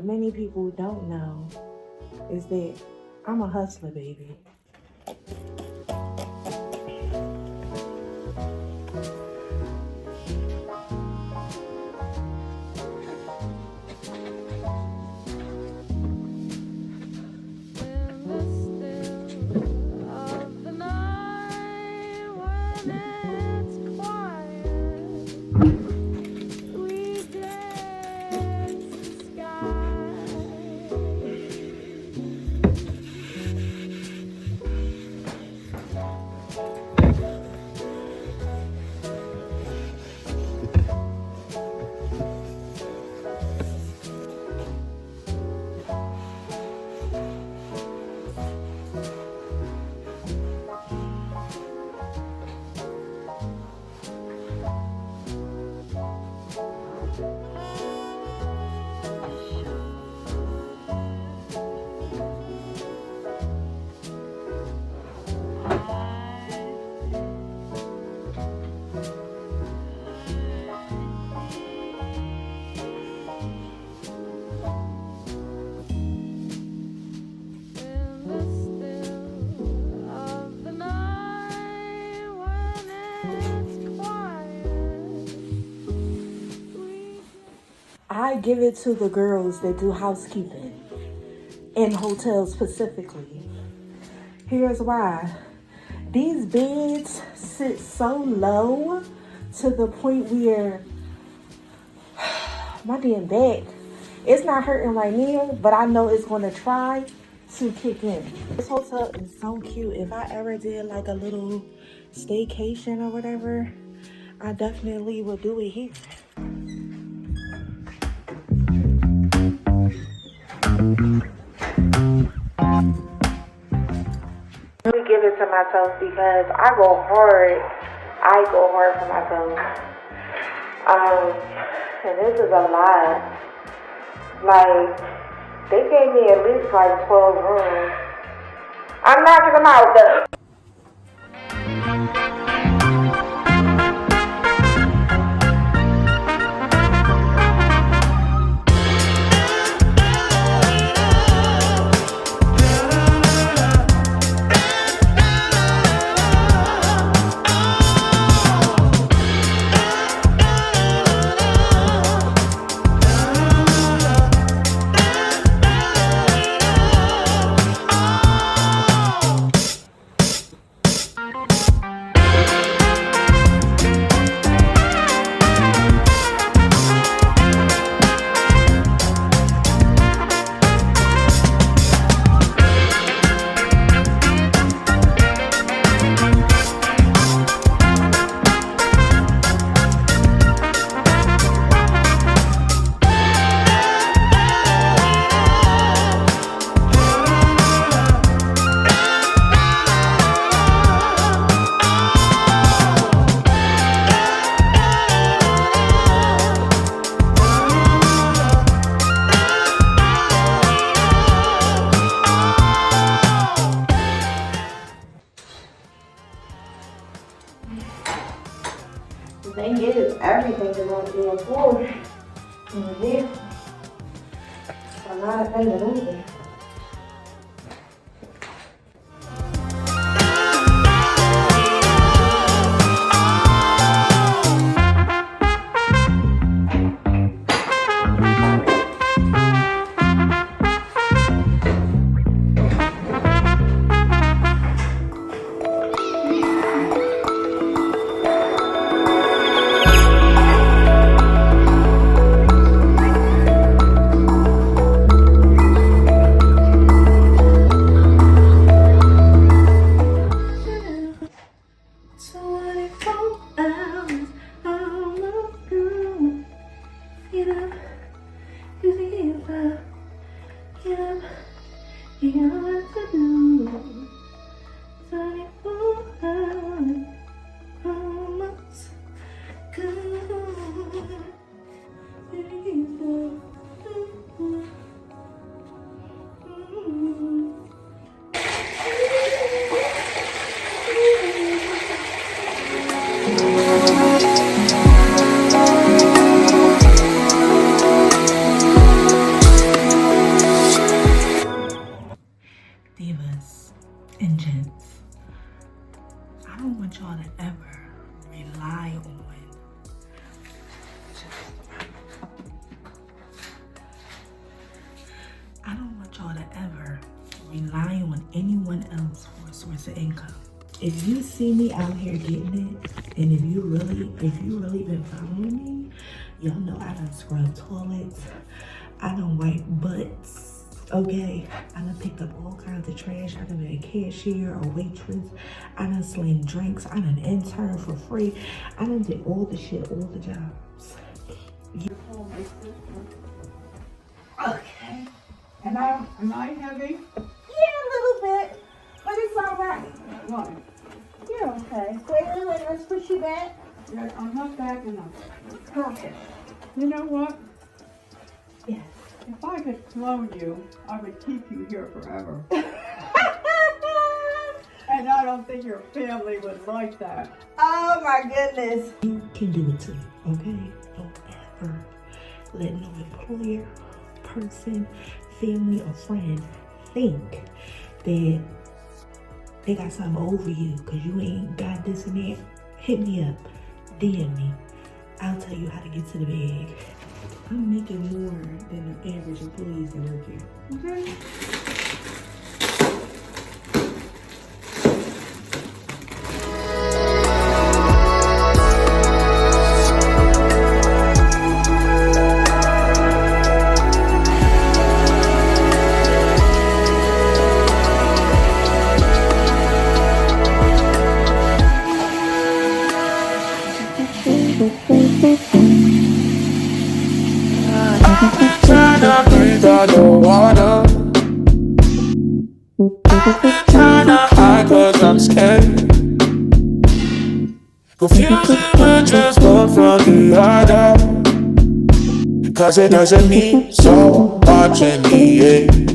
what many people don't know is that I'm a hustler, baby. I give it to the girls that do housekeeping in hotels specifically. Here's why. These beds sit so low to the point where my damn back, it's not hurting right now, but I know it's gonna try to kick in. This hotel is so cute. If I ever did like a little staycation or whatever, I definitely would do it here. Really give it to myself because I go hard for myself. And this is a lot. Like, they gave me at least like 12 rooms. I'm knocking them out though. The thing is, everything is on the floor. And there, a lot of things moving. divas and gents, I don't want y'all to ever rely on anyone else for a source of income. If you see me out here getting it, and if you really been following me, y'all know I done scrub toilets, I done wipe butts, okay? I done picked up all kinds of trash. I done been a cashier, a waitress. I done sling drinks. I done intern for free. I done did all the shit, all the jobs. Okay. Am I heavy? Yeah, a little bit, but it's all right. What? You're okay. Wait, let's push you back. Yeah, I'm not back enough. Perfect. You know what? Yes. If I could clone you, I would keep you here forever. And I don't think your family would like that. Oh my goodness. You can do it too, okay? Don't ever let no employer, person, family, or friend think that they got something over you because you ain't got this and that. Hit me up, DM me. I'll tell you how to get to the bag. I'm making more than the average employees that work here. Okay? Trying to breathe out the water. Trying to hide cause I'm scared. Confusing with just one from the other. Cause it doesn't mean so much in the end.